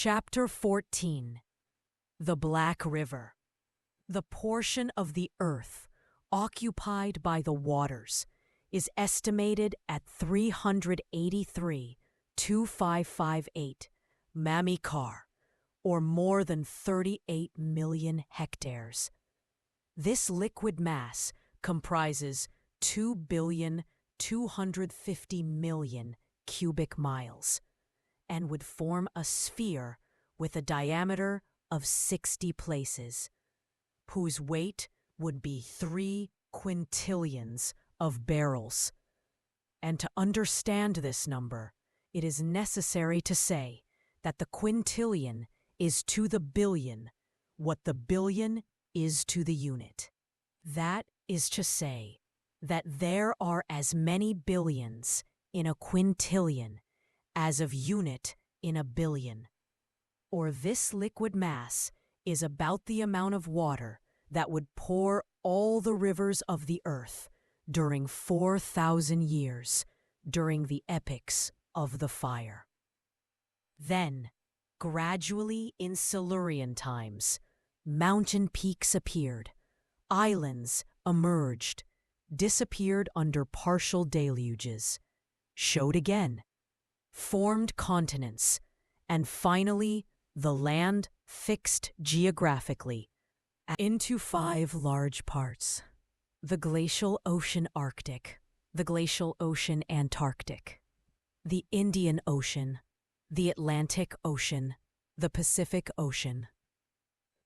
Chapter 14. The Black River. The portion of the Earth occupied by the waters is estimated at 383,2558 mamikar, or more than 38 million hectares. This liquid mass comprises 2,250,000,000 cubic miles and would form a sphere with a diameter of 60 places, whose weight would be 3 quintillions of barrels. And to understand this number, it is necessary to say that the quintillion is to the billion what the billion is to the unit. That is to say that there are as many billions in a quintillion as of unit in a billion. Or this liquid mass is about the amount of water that would pour all the rivers of the earth during 4,000 years during the epochs of the fire. Then, gradually in Silurian times, mountain peaks appeared, islands emerged, disappeared under partial deluges, showed again, formed continents, and finally the land fixed geographically into 5 large parts: the glacial ocean Arctic, the glacial ocean Antarctic, the Indian Ocean, the Atlantic Ocean, the Pacific Ocean.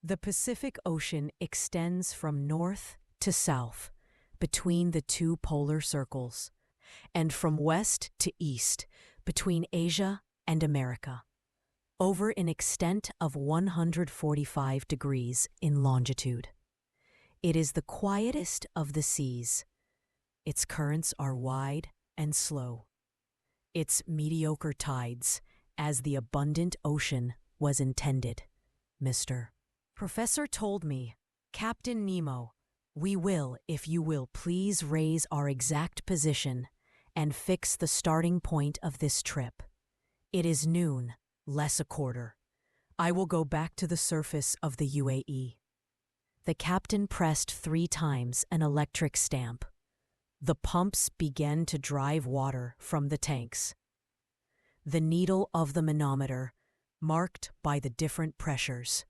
The Pacific Ocean extends from north to south between the 2 polar circles, and from west to east between Asia and America, over an extent of 145 degrees in longitude. It is the quietest of the seas. Its currents are wide and slow. Its mediocre tides, as the abundant ocean was intended. Mr. Professor told me, Captain Nemo, we will, if you will please raise our exact position and fix the starting point of this trip. It is noon, less a quarter. I will go back to the surface of the UAE. The captain pressed 3 times an electric stamp. The pumps began to drive water from the tanks. The needle of the manometer, marked by the different pressures,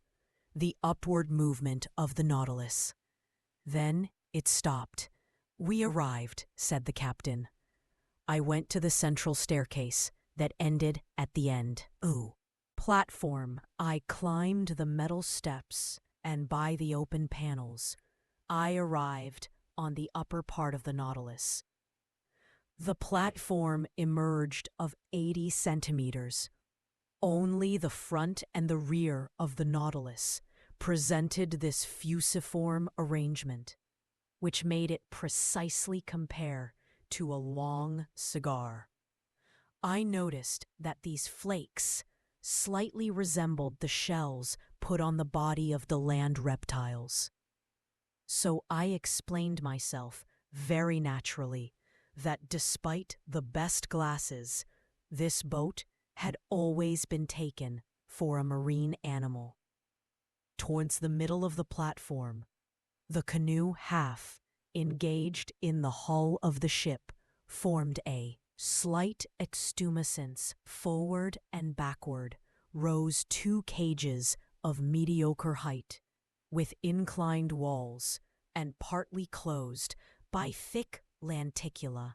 the upward movement of the Nautilus. Then it stopped. We arrived, said the captain. I went to the central staircase that ended at the end. Platform. I climbed the metal steps, and by the open panels, I arrived on the upper part of the Nautilus. The platform emerged of 80 centimeters. Only the front and the rear of the Nautilus presented this fusiform arrangement, which made it precisely compare to a long cigar. I noticed that these flakes slightly resembled the shells put on the body of the land reptiles. So I explained myself very naturally that despite the best glasses, this boat had always been taken for a marine animal. Towards the middle of the platform, the canoe half engaged in the hull of the ship formed a slight extumescence. Forward and backward rose 2 cages of mediocre height, with inclined walls and partly closed by thick lanticula.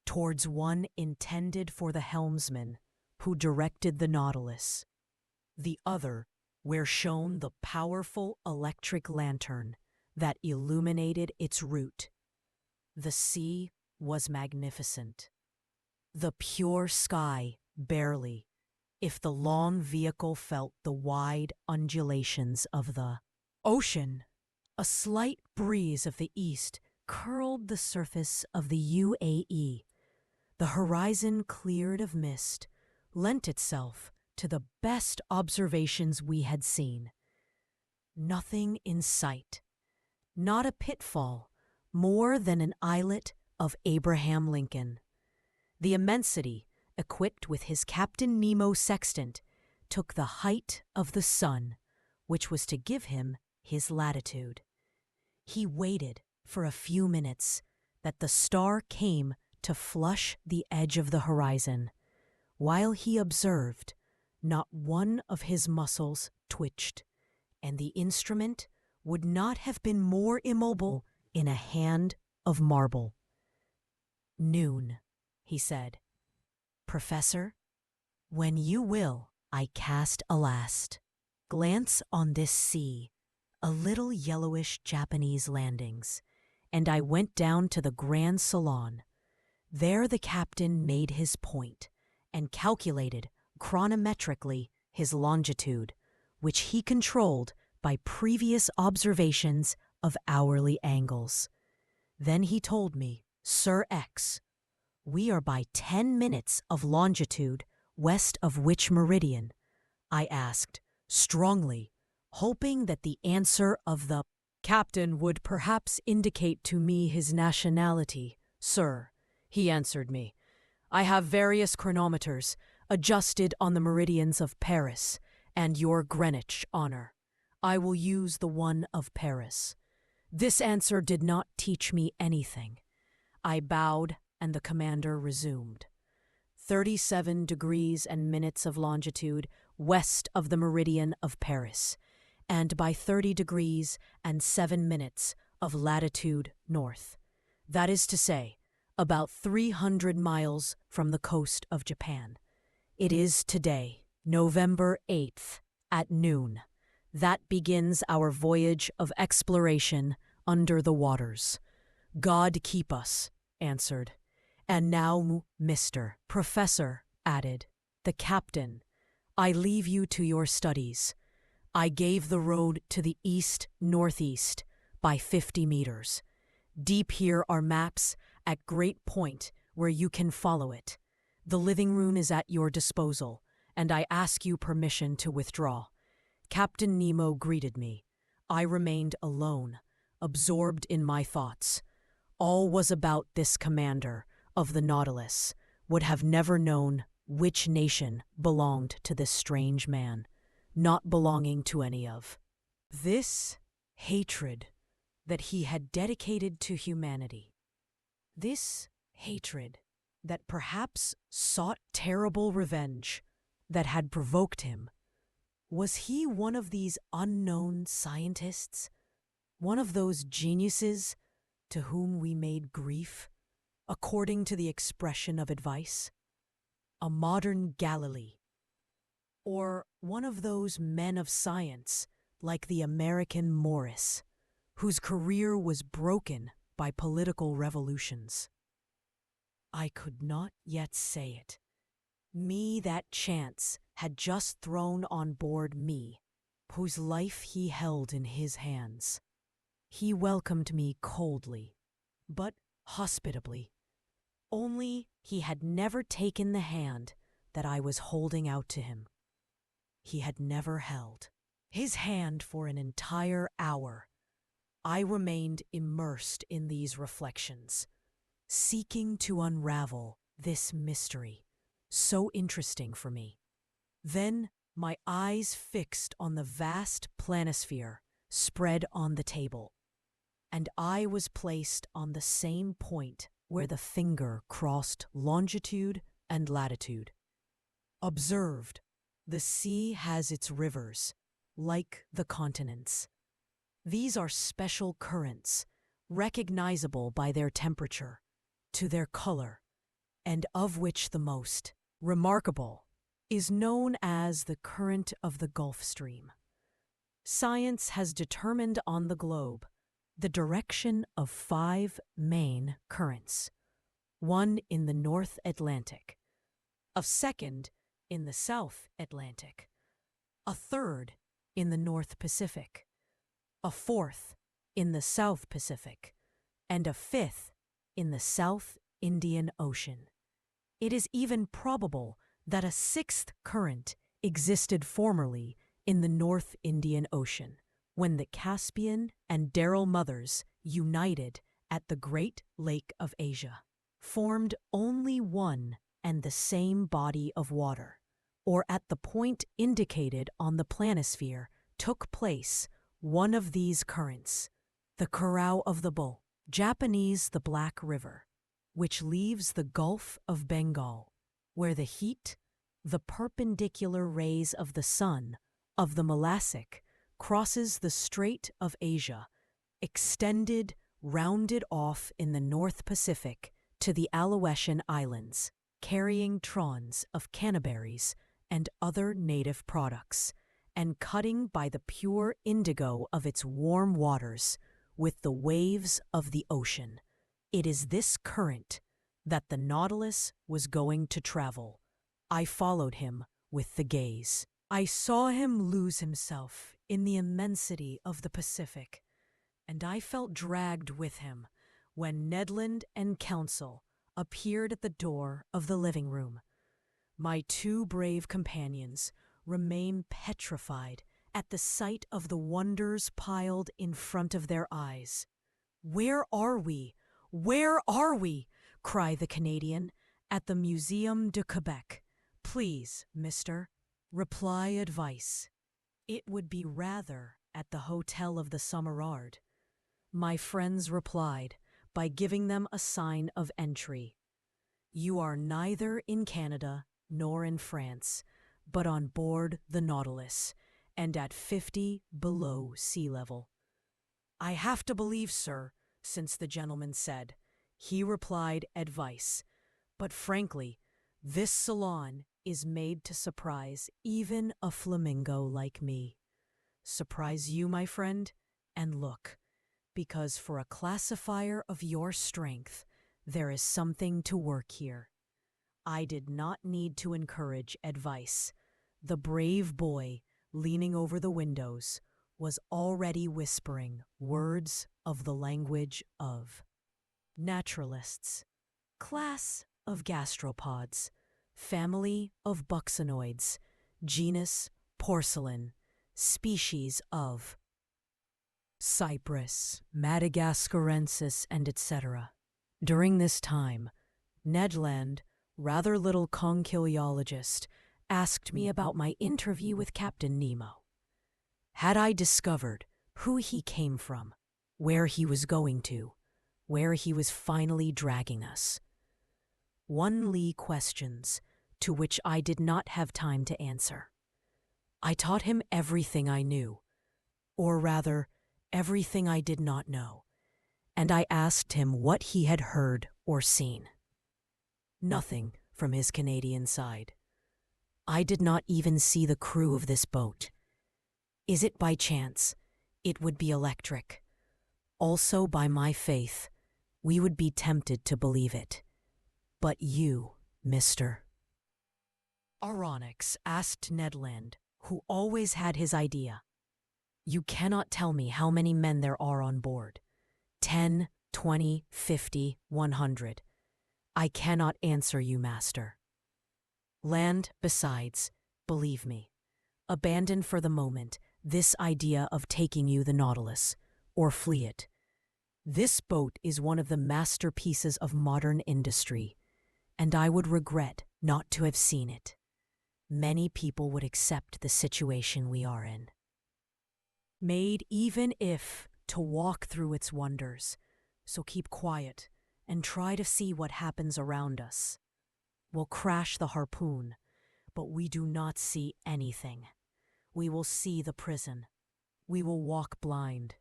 Towards one intended for the helmsman, who directed the Nautilus. The other where shone the powerful electric lantern that illuminated its route. The sea was magnificent. The pure sky barely, if the long vehicle felt the wide undulations of the ocean. A slight breeze of the east curled the surface of the UAE. The horizon, cleared of mist, lent itself to the best observations we had seen. Nothing in sight. Not a pitfall, more than an islet of Abraham Lincoln. The immensity, equipped with his Captain Nemo sextant, took the height of the sun, which was to give him his latitude. He waited for a few minutes that the star came to flush the edge of the horizon. While he observed, not one of his muscles twitched, and the instrument would not have been more immobile in a hand of marble. "Noon," he said. "Professor, when you will, I cast a last glance on this sea, a little yellowish Japanese landings, and I went down to the grand salon. There the captain made his point and calculated chronometrically his longitude, which he controlled by previous observations of hourly angles. Then he told me, 'Sir X, we are by 10 minutes of longitude west of which meridian?' I asked, strongly, hoping that the answer of the captain would perhaps indicate to me his nationality. 'Sir,' he answered me, 'I have various chronometers adjusted on the meridians of Paris and your Greenwich honor. I will use the one of Paris.' This answer did not teach me anything. I bowed, and the commander resumed. 37 degrees and minutes of longitude west of the meridian of Paris, and by 30 degrees and 7 minutes of latitude north. That is to say, about 300 miles from the coast of Japan. It is today, November 8th, at noon. That begins our voyage of exploration under the waters. God keep us," answered. "And now, Mr. Professor," added the captain, "I leave you to your studies. I gave the road to the east-northeast by 50 meters. Deep here are maps at great point where you can follow it. The living room is at your disposal, and I ask you permission to withdraw." Captain Nemo greeted me. I remained alone, absorbed in my thoughts. All was about this commander of the Nautilus, would have never known which nation belonged to this strange man, not belonging to any of. This hatred that he had dedicated to humanity, this hatred that perhaps sought terrible revenge that had provoked him, was he one of these unknown scientists, one of those geniuses to whom we made grief, according to the expression of advice? A modern Galilee? Or one of those men of science, like the American Morris, whose career was broken by political revolutions? I could not yet say it. Me that chance had just thrown on board me, whose life he held in his hands. He welcomed me coldly, but hospitably. Only he had never taken the hand that I was holding out to him. He had never held his hand for an entire hour. I remained immersed in these reflections, seeking to unravel this mystery, so interesting for me. Then my eyes fixed on the vast planisphere spread on the table, and I was placed on the same point where the finger crossed longitude and latitude. Observed, the sea has its rivers, like the continents. These are special currents, recognizable by their temperature, to their color, and of which the most remarkable is known as the current of the Gulf Stream. Science has determined on the globe the direction of 5 main currents, one in the North Atlantic, a second in the South Atlantic, a third in the North Pacific, a fourth in the South Pacific, and a fifth in the South Indian Ocean. It is even probable that a 6th current existed formerly in the North Indian Ocean, when the Caspian and Daryl Mothers united at the Great Lake of Asia, formed only one and the same body of water, or at the point indicated on the planisphere, took place one of these currents, the Curragh of the Bull, Japanese the Black River, which leaves the Gulf of Bengal, where the heat, the perpendicular rays of the sun, of the Molassic, crosses the Strait of Asia, extended, rounded off in the North Pacific to the Aleutian Islands, carrying trons of cannaberries and other native products, and cutting by the pure indigo of its warm waters with the waves of the ocean. It is this current that the Nautilus was going to travel. I followed him with the gaze. I saw him lose himself in the immensity of the Pacific, and I felt dragged with him when Ned Land and Conse appeared at the door of the living room. My two brave companions remained petrified at the sight of the wonders piled in front of their eyes. "Where are we? Where are we?" cried the Canadian. "At the Museum de Quebec. Please, mister, reply advice." "It would be rather at the Hotel of the Sommerard." My friends replied by giving them a sign of entry. "You are neither in Canada nor in France, but on board the Nautilus, and at 50 below sea level." "I have to believe, sir, since the gentleman said," he replied advice. "But frankly, this salon is made to surprise even a flamingo like me. Surprise you, my friend, and look, because for a classifier of your strength, there is something to work here." I did not need to encourage advice. The brave boy, leaning over the windows, was already whispering words of the language of naturalists, class of gastropods, family of buxonoids, genus porcelain, species of Cyprus, Madagascarensis, and etc. During this time, Ned Land, rather little conchiliologist, asked me about my interview with Captain Nemo. Had I discovered who he came from, where he was going to, where he was finally dragging us? 1 Lee questions to which I did not have time to answer. I taught him everything I knew, or rather, everything I did not know, and I asked him what he had heard or seen. Nothing from his Canadian side. I did not even see the crew of this boat. Is it by chance? It would be electric. Also, by my faith, we would be tempted to believe it. But you, Mr. Aronnax asked Ned Land, who always had his idea. "You cannot tell me how many men there are on board. 10, 20, 50, 100. I cannot answer you, master." Land, besides, believe me, abandon for the moment this idea of taking you the Nautilus, or flee it. This boat is one of the masterpieces of modern industry, and I would regret not to have seen it. Many people would accept the situation we are in. Made even if to walk through its wonders, so keep quiet and try to see what happens around us. We'll crash the harpoon, but we do not see anything. We will see the prison. We will walk blind.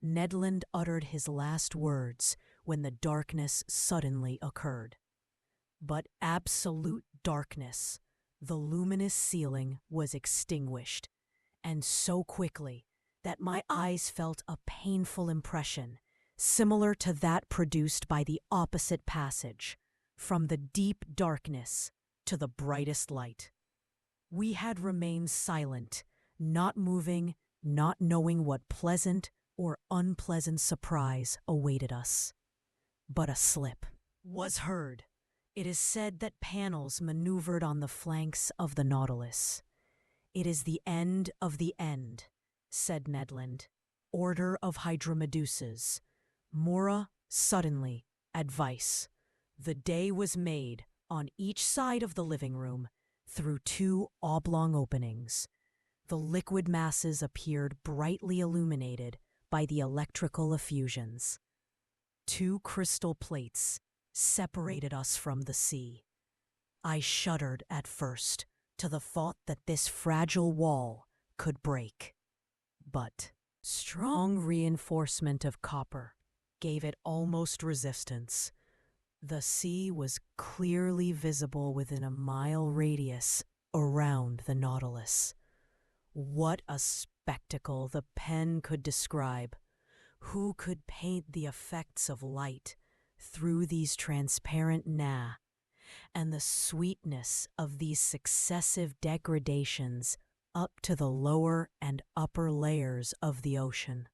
Ned Land uttered his last words when the darkness suddenly occurred. But absolute darkness. The luminous ceiling was extinguished, and so quickly that my eyes felt a painful impression, similar to that produced by the opposite passage, from the deep darkness to the brightest light. We had remained silent, not moving, not knowing what pleasant or unpleasant surprise awaited us. But a slip was heard. It is said that panels maneuvered on the flanks of the Nautilus. "It is the end of the end," said Ned Land. "Order of hydromedusas. Mora, suddenly, advice." The day was made, on each side of the living room, Through two oblong openings, the liquid masses appeared brightly illuminated by the electrical effusions. Two crystal plates separated us from the sea. I shuddered at first to the thought that this fragile wall could break. But strong reinforcement of copper gave it almost resistance. The sea was clearly visible within a mile radius around the Nautilus. What a spectacle the pen could describe! Who could paint the effects of light through these transparent and the sweetness of these successive degradations up to the lower and upper layers of the ocean?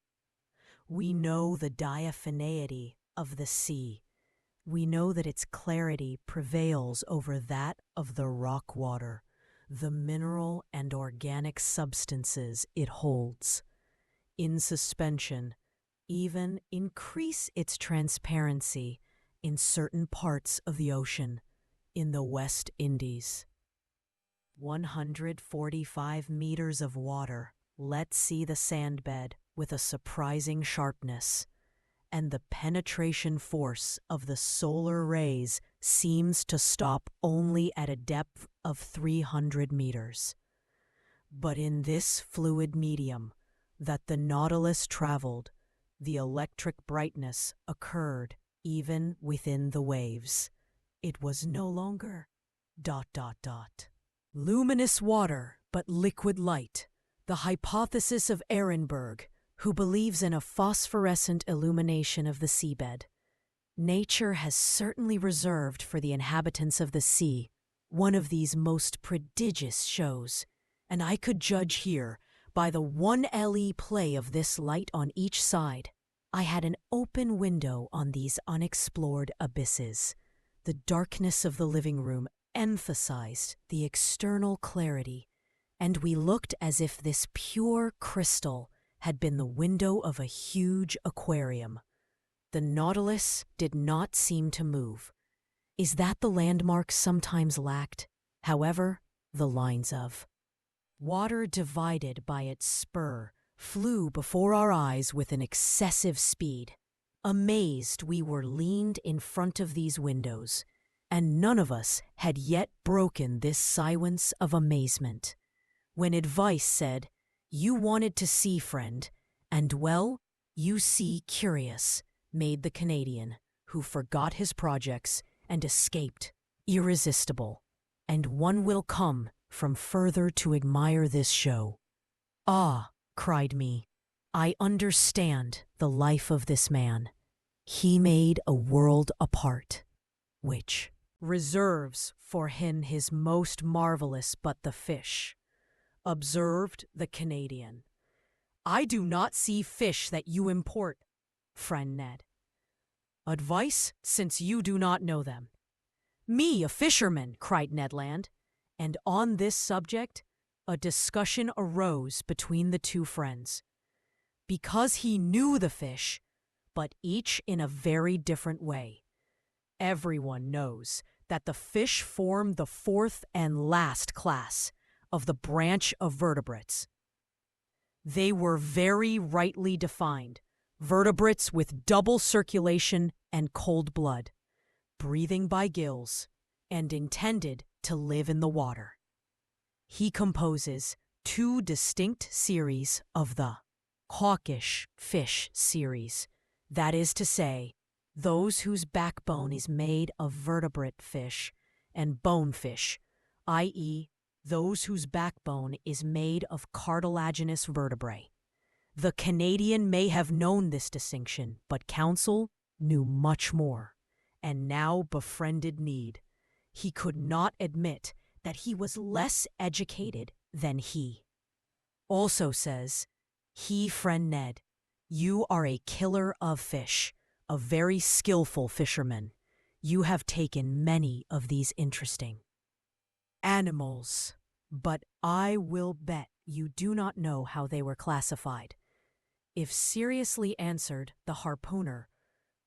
We know the diaphaneity of the sea. We know that its clarity prevails over that of the rock water, the mineral and organic substances it holds. In suspension, even increase its transparency in certain parts of the ocean in the West Indies. 145 meters of water let see the sandbed with a surprising sharpness, and the penetration force of the solar rays seems to stop only at a depth of 300 meters. But in this fluid medium that the Nautilus traveled, the electric brightness occurred even within the waves. It was no longer ... luminous water, but liquid light, the hypothesis of Ehrenberg, who believes in a phosphorescent illumination of the seabed. Nature has certainly reserved for the inhabitants of the sea one of these most prodigious shows, and I could judge here by the 1 LE play of this light on each side. I had an open window on these unexplored abysses. The darkness of the living room emphasized the external clarity, and we looked as if this pure crystal had been the window of a huge aquarium. The Nautilus did not seem to move. Is that the landmarks sometimes lacked? However, the lines of water divided by its spur flew before our eyes with an excessive speed. Amazed, we were leaned in front of these windows, and none of us had yet broken this silence of amazement, when advice said, "You wanted to see, friend, and well, you see curious," made the Canadian, who forgot his projects and escaped, irresistible. And one will come from further to admire this show. "Ah," cried me, "I understand the life of this man. He made a world apart, which reserves for him his most marvelous but the fish," observed the Canadian. "I do not see fish that you import, friend Ned. Advice, since you do not know them." "Me, a fisherman!" cried Ned Land, and on this subject a discussion arose between the two friends. Because he knew the fish, but each in a very different way. Everyone knows that the fish form the fourth and last class of the branch of vertebrates. They were very rightly defined, vertebrates with double circulation and cold blood, breathing by gills, and intended to live in the water. He composes two distinct series of the hawkish fish series, that is to say, those whose backbone is made of vertebrate fish, and bonefish, i.e., those whose backbone is made of cartilaginous vertebrae. The Canadian may have known this distinction, but counsel knew much more, and now befriended Ned. He could not admit that he was less educated than he. Also says, "He, friend Ned, you are a killer of fish, a very skillful fisherman. You have taken many of these interesting animals, but I will bet you do not know how they were classified." If seriously answered the harpooner,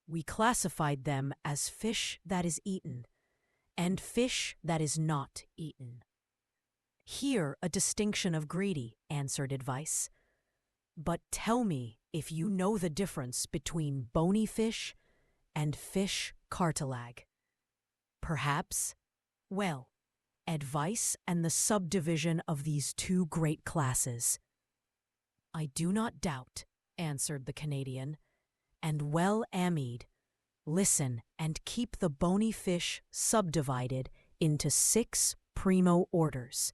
"We classified them as fish that is eaten, and fish that is not eaten." Here a distinction of greedy, answered Advice. But tell me if you know the difference between bony fish and fish cartilag. Perhaps? Well, Advice and the subdivision of these two great classes. I do not doubt, answered the Canadian, and well Amede, listen and keep the bony fish subdivided into 6 primo orders,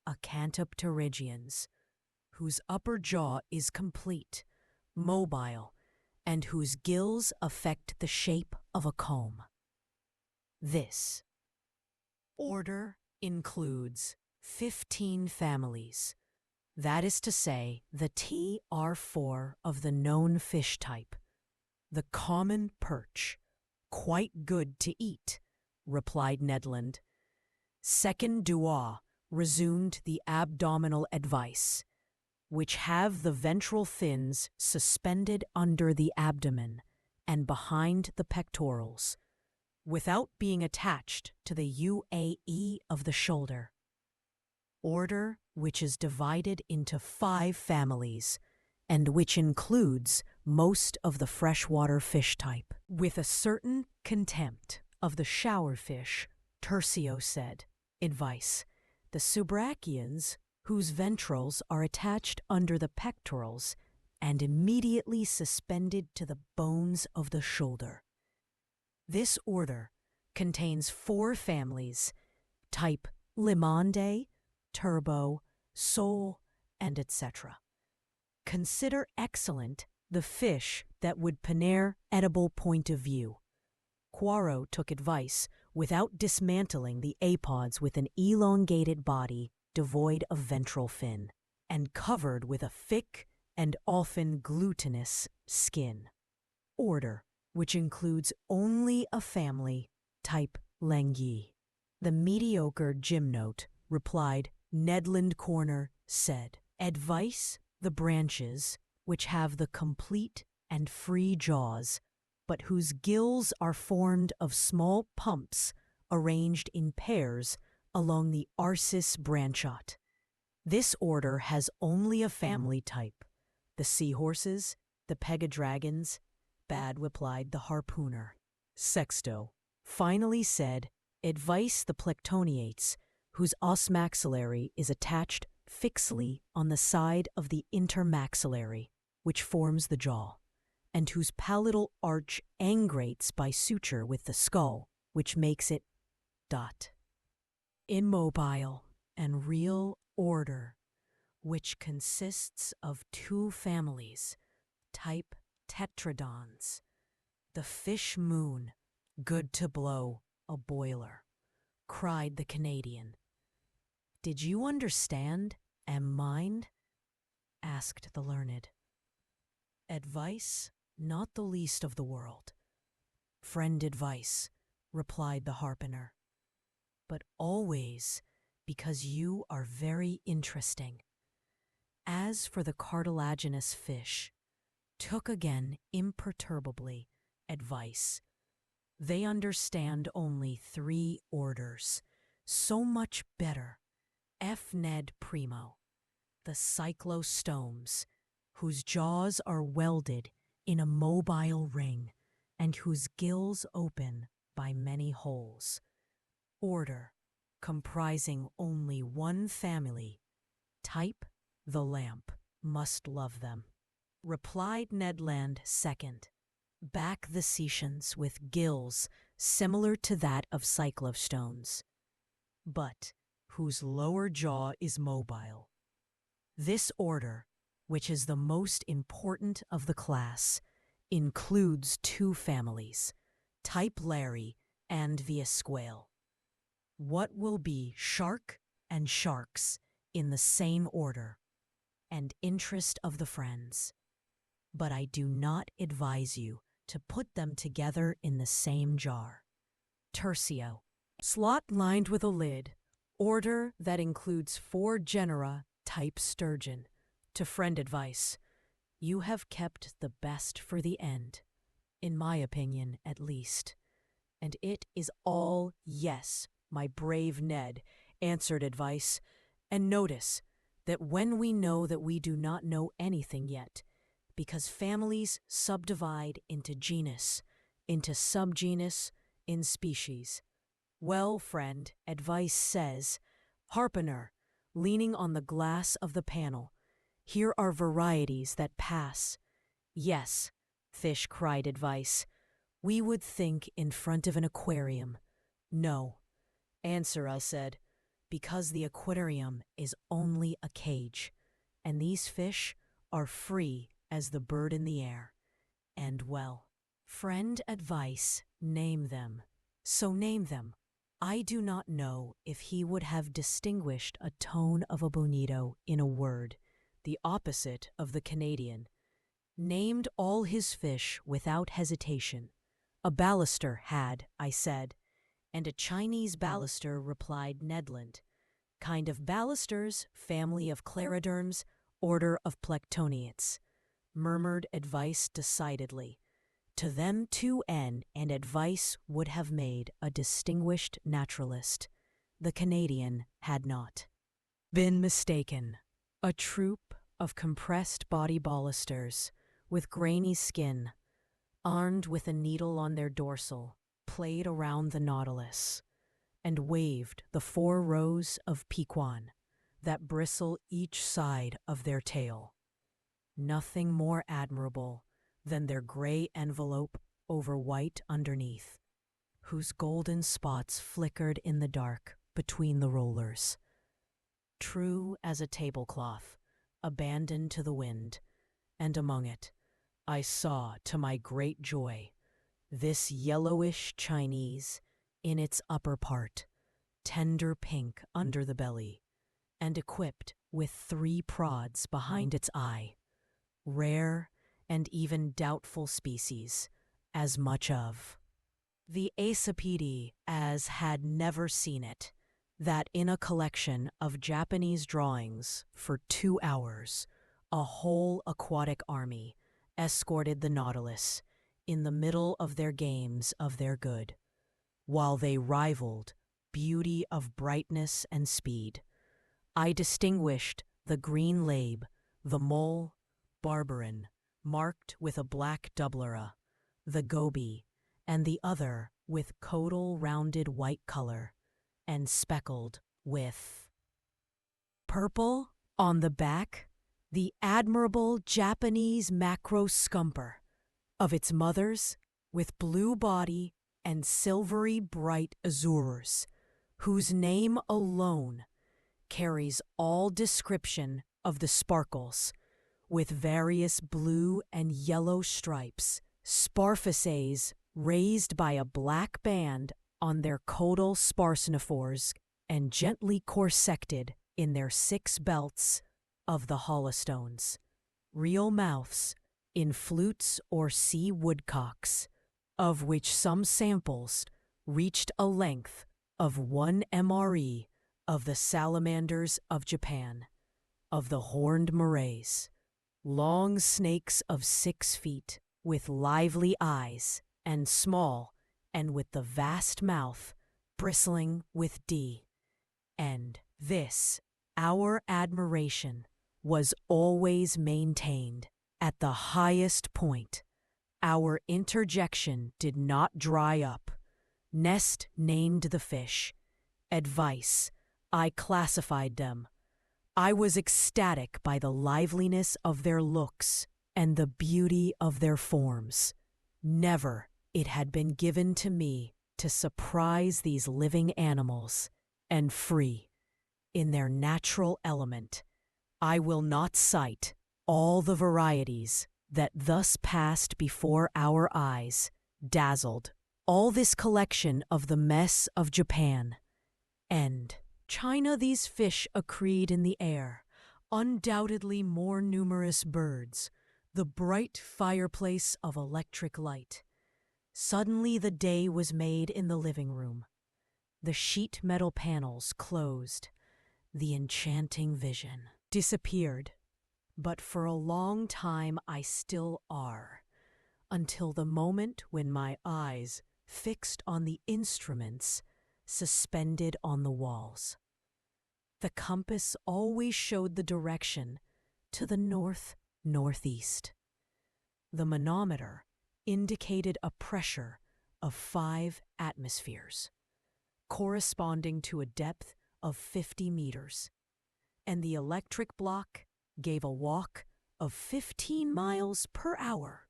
Acantopterygians, whose upper jaw is complete, mobile, and whose gills affect the shape of a comb. This order includes 15 families, that is to say, the TR4 of the known fish type. The common perch, quite good to eat, replied Ned Land. Second duo, resumed the abdominal Advice, which have the ventral fins suspended under the abdomen and behind the pectorals, without being attached to the UAE of the shoulder. Order which is divided into 5 families, and which includes most of the freshwater fish type. With a certain contempt of the showerfish, Tercio said, Advice, the Subrachians, whose ventrals are attached under the pectorals and immediately suspended to the bones of the shoulder. This order contains 4 families, type Limande, Turbo, Sole, and etc. Consider excellent the fish that would paner edible point of view. Poirot took Advice without dismantling the apods with an elongated body devoid of ventral fin, and covered with a thick and often glutinous skin. Order, which includes only a family, type Langy. The mediocre gymnote replied, Ned Land Corner said, Advice, the branches, which have the complete and free jaws, but whose gills are formed of small pumps arranged in pairs along the arsis branchiot. This order has only a family type, the seahorses, the pegadragons, bad replied the harpooner. Sexto finally said, Advice the plectoniates, whose os maxillary is attached fixly on the side of the intermaxillary, which forms the jaw, and whose palatal arch angrates by suture with the skull, which makes it immobile and real order, which consists of 2 families, type Tetradons, the fish moon, good to blow a boiler, cried the Canadian. Did you understand and mind? Asked the learned. Advice, not the least of the world. Friend Advice, replied the harpooner, but always because you are very interesting. As for the cartilaginous fish, took again imperturbably Advice. They understand only 3 orders, so much better. F. Ned Primo, the cyclostomes, whose jaws are welded in a mobile ring and whose gills open by many holes. Order, comprising only 1 family, type the lamp, must love them. Replied Ned Land second, back the Cetians with gills similar to that of cyclostomes, but whose lower jaw is mobile. This order, which is the most important of the class, includes 2 families, type Larry and Viasquale. What will be shark and sharks in the same order, and interest of the friends. But I do not advise you to put them together in the same jar. Tercio, slot lined with a lid, order that includes 4 genera, type sturgeon. To friend Advice, you have kept the best for the end, in my opinion at least. And it is all yes, my brave Ned, answered Advice, And notice that when we know that we do not know anything yet, because families subdivide into genus, into subgenus, in species. Well, friend, advice says, Harpooner, leaning on the glass of the panel, here are varieties that pass. Yes, fish cried advice. We would think in front of an aquarium. No. Answer, I said, because the aquarium is only a cage, and these fish are free as the bird in the air. And well, friend advice, name them. So name them. I do not know if he would have distinguished a tone of a bonito in a word, the opposite of the Canadian. Named all his fish without hesitation. A baluster had, I said, and a Chinese baluster, replied Ned Land. Kind of balusters, family of clariderms, order of plectoniates. Murmured advice decidedly. To them 2N and advice would have made a distinguished naturalist. The Canadian had not been mistaken. A troop of compressed body balusters with grainy skin, armed with a needle on their dorsal, played around the Nautilus and waved the 4 rows of piquan that bristle each side of their tail. Nothing more admirable than their gray envelope over white underneath, whose golden spots flickered in the dark between the rollers. True as a tablecloth, abandoned to the wind, and among it, I saw, to my great joy, this yellowish Chinese in its upper part, tender pink under the belly, and equipped with 3 prods behind its eye, rare and even doubtful species, as much of the Acipede as had never seen it, that in a collection of Japanese drawings for 2 hours, a whole aquatic army escorted the Nautilus in the middle of their games of their good, while they rivaled beauty of brightness and speed. I distinguished the green labe, the mole, barberin, marked with a black doublera, the goby, and the other with caudal rounded white color, and speckled with purple on the back, the admirable Japanese macro scumper, of its mothers, with blue body and silvery bright azures, whose name alone carries all description of the sparkles, with various blue and yellow stripes, sparfices raised by a black band on their caudal sparsinophores and gently corsected in their 6 belts of the holostones, real mouths in flutes or sea woodcocks, of which some samples reached a length of 1 MRE of the salamanders of Japan, of the horned morays, long snakes of 6 feet with lively eyes and small and with the vast mouth bristling with D. And this, our admiration, was always maintained at the highest point. Our interjection did not dry up. Nest named the fish. Advice, I classified them. I was ecstatic by the liveliness of their looks and the beauty of their forms. Never it had been given to me to surprise these living animals, and free, in their natural element. I will not cite all the varieties that thus passed before our eyes, dazzled, all this collection of the mess of Japan. And China these fish accreed in the air, undoubtedly more numerous birds, the bright fireplace of electric light. Suddenly the day was made in the living room. The sheet metal panels closed. The enchanting vision disappeared. But for a long time I still are, until the moment when my eyes fixed on the instruments suspended on the walls. The compass always showed the direction to the north-northeast. The manometer indicated a pressure of 5 atmospheres, corresponding to a depth of 50 meters, and the electric block gave a walk of 15 miles per hour.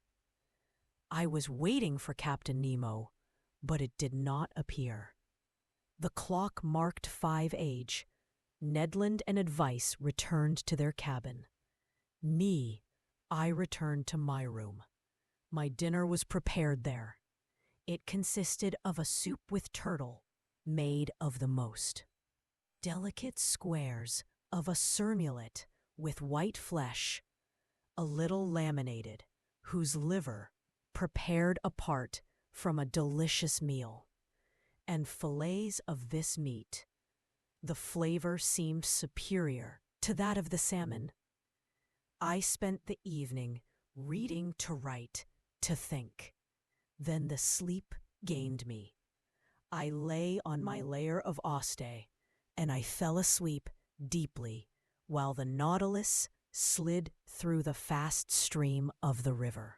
I was waiting for Captain Nemo, but it did not appear. The clock marked 5 age. Ned Land and Advice returned to their cabin. I returned to my room. My dinner was prepared there. It consisted of a soup with turtle, made of the most delicate squares of a surmullet with white flesh, a little laminated, whose liver prepared apart from a delicious meal, and fillets of this meat. The flavor seemed superior to that of the salmon. I spent the evening reading to write, to think. Then the sleep gained me. I lay on my layer of oste, and I fell asleep deeply while the Nautilus slid through the fast stream of the river.